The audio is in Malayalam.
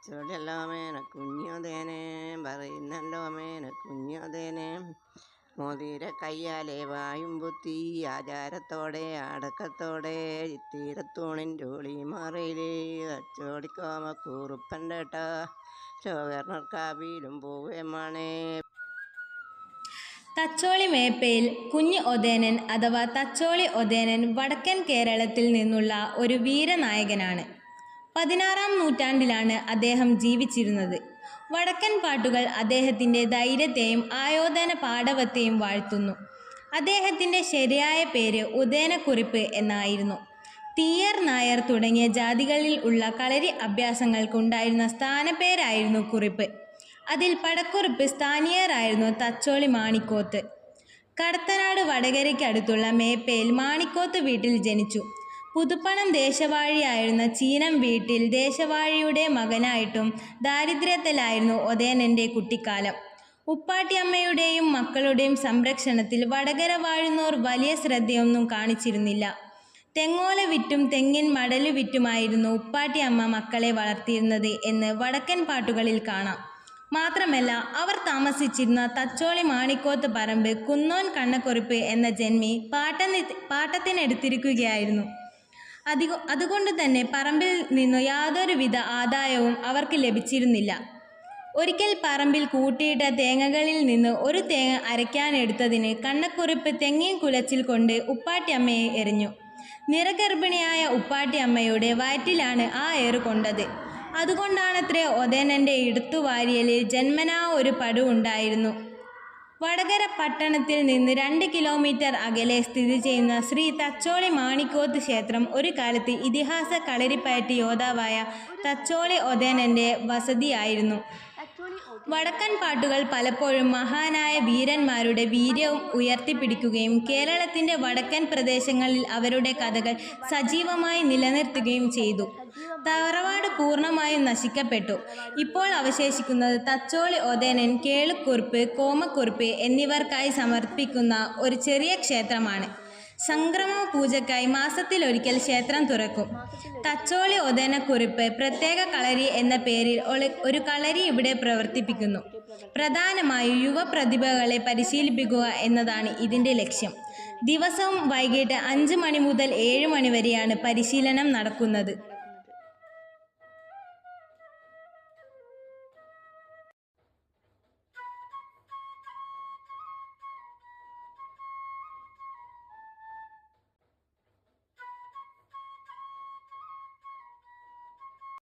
തച്ചോളിയല്ലോ മേന കുഞ്ഞോദേനെ പറയുന്നല്ലോ മേന കുഞ്ഞോദേനെ മോതിര കയ്യാലെ വായും പുത്തി ആചാരത്തോടെ അടക്കത്തോടെ തീരത്തൂണിൻ്റെ ഒളിമാറയിലേ തച്ചോളിക്കോമ കുറുപ്പൻ്റെട്ട ഗവർണർക്കാവിലും പോവുകയുമാണേ. തച്ചോളി മേപ്പയിൽ കുഞ്ഞ് ഒതേനൻ അഥവാ തച്ചോളി ഒതേനൻ വടക്കൻ കേരളത്തിൽ നിന്നുള്ള ഒരു വീരനായകനാണ്. 16-ാം നൂറ്റാണ്ടിലാണ് അദ്ദേഹം ജീവിച്ചിരുന്നത്. വടക്കൻ പാട്ടുകൾ അദ്ദേഹത്തിൻ്റെ ധൈര്യത്തെയും ആയോധന പാടവത്തെയും വാഴ്ത്തുന്നു. അദ്ദേഹത്തിൻ്റെ ശരിയായ പേര് ഉദയനക്കുറിപ്പ് എന്നായിരുന്നു. തീയർ, നായർ തുടങ്ങിയ ജാതികളിൽ ഉള്ള കളരി അഭ്യാസങ്ങൾക്കുണ്ടായിരുന്ന സ്ഥാനപ്പേരായിരുന്നു കുറിപ്പ്. അതിൽ പടക്കുറിപ്പ് സ്ഥാനീയരായിരുന്നു തച്ചോളി മാണിക്കോത്ത്. കടത്തനാട് വടകരയ്ക്കടുത്തുള്ള മേപ്പയിൽ മാണിക്കോത്ത് വീട്ടിൽ ജനിച്ചു. പുതുപ്പണം ദേശവാഴിയായിരുന്ന ചീനം വീട്ടിൽ ദേശവാഴിയുടെ മകനായിട്ടും ദാരിദ്ര്യത്തിലായിരുന്നു ഒതേനൻ്റെ കുട്ടിക്കാലം. ഉപ്പാട്ടിയമ്മയുടെയും മക്കളുടെയും സംരക്ഷണത്തിൽ വടകര വാഴുന്നോർ വലിയ ശ്രദ്ധയൊന്നും കാണിച്ചിരുന്നില്ല. തെങ്ങോല വിറ്റും തെങ്ങിൻ മടലു വിറ്റുമായിരുന്നു ഉപ്പാട്ടിയമ്മ മക്കളെ വളർത്തിയിരുന്നത് എന്ന് വടക്കൻ പാട്ടുകളിൽ കാണാം. മാത്രമല്ല, അവർ താമസിച്ചിരുന്ന തച്ചോളി മാണിക്കോത്ത് പറമ്പ് കുന്നോൻ കണ്ണക്കുറിപ്പ് എന്ന ജന്മി പാട്ടത്തിനെടുത്തിരിക്കുകയായിരുന്നു. അതുകൊണ്ട് തന്നെ പറമ്പിൽ നിന്നു യാതൊരുവിധ ആദായവും അവർക്ക് ലഭിച്ചിരുന്നില്ല. ഒരിക്കൽ പറമ്പിൽ കൂട്ടിയിട്ട തേങ്ങകളിൽ നിന്ന് ഒരു തേങ്ങ അരയ്ക്കാനെടുത്തതിന് കണ്ണക്കുറിപ്പ് തെങ്ങിൻ കുലച്ചിൽ കൊണ്ട് ഉപ്പാട്ടിയമ്മയെ എറിഞ്ഞു. നിറഗർഭിണിയായ ഉപ്പാട്ടിയമ്മയുടെ വയറ്റിലാണ് ആ ഏറ് കൊണ്ടത്. അതുകൊണ്ടാണത്രേ ഒതേനൻ്റെ ഇടത്തുവാരിയലിൽ ജന്മനാ ഒരു പടു ഉണ്ടായിരുന്നു. വടകര പട്ടണത്തിൽ നിന്ന് 2 കിലോമീറ്റർ അകലെ സ്ഥിതി ചെയ്യുന്ന ശ്രീ തച്ചോളി മാണിക്കോത്ത് ക്ഷേത്രം ഒരു കാലത്ത് ഇതിഹാസ കളരിപ്പയറ്റ് യോദ്ധാവായ തച്ചോളി ഒതേനൻ്റെ വസതിയായിരുന്നു. വടക്കൻ പാട്ടുകൾ പലപ്പോഴും മഹാനായ വീരന്മാരുടെ വീര്യവും ഉയർത്തിപ്പിടിക്കുകയും കേരളത്തിൻ്റെ വടക്കൻ പ്രദേശങ്ങളിൽ അവരുടെ കഥകൾ സജീവമായി നിലനിർത്തുകയും ചെയ്തു. തറവാട് പൂർണ്ണമായും നശിക്കപ്പെട്ടു. ഇപ്പോൾ അവശേഷിക്കുന്നത് തച്ചോളി ഒതേനൻ, കേളുക്കുറുപ്പ്, കോമക്കുറുപ്പ് എന്നിവർക്കായി സമർപ്പിക്കുന്ന ഒരു ചെറിയ ക്ഷേത്രമാണ്. സംക്രമ പൂജയ്ക്കായി മാസത്തിലൊരിക്കൽ ക്ഷേത്രം തുറക്കും. തച്ചോളി ഒതേനക്കുറിപ്പ് പ്രത്യേക കളരി എന്ന പേരിൽ ഒരു കളരി ഇവിടെ പ്രവർത്തിപ്പിക്കുന്നു. പ്രധാനമായും യുവപ്രതിഭകളെ പരിശീലിപ്പിക്കുക എന്നതാണ് ഇതിൻ്റെ ലക്ഷ്യം. ദിവസവും വൈകിട്ട് 5 മണി മുതൽ 7 മണി വരെയാണ് പരിശീലനം നടക്കുന്നത്.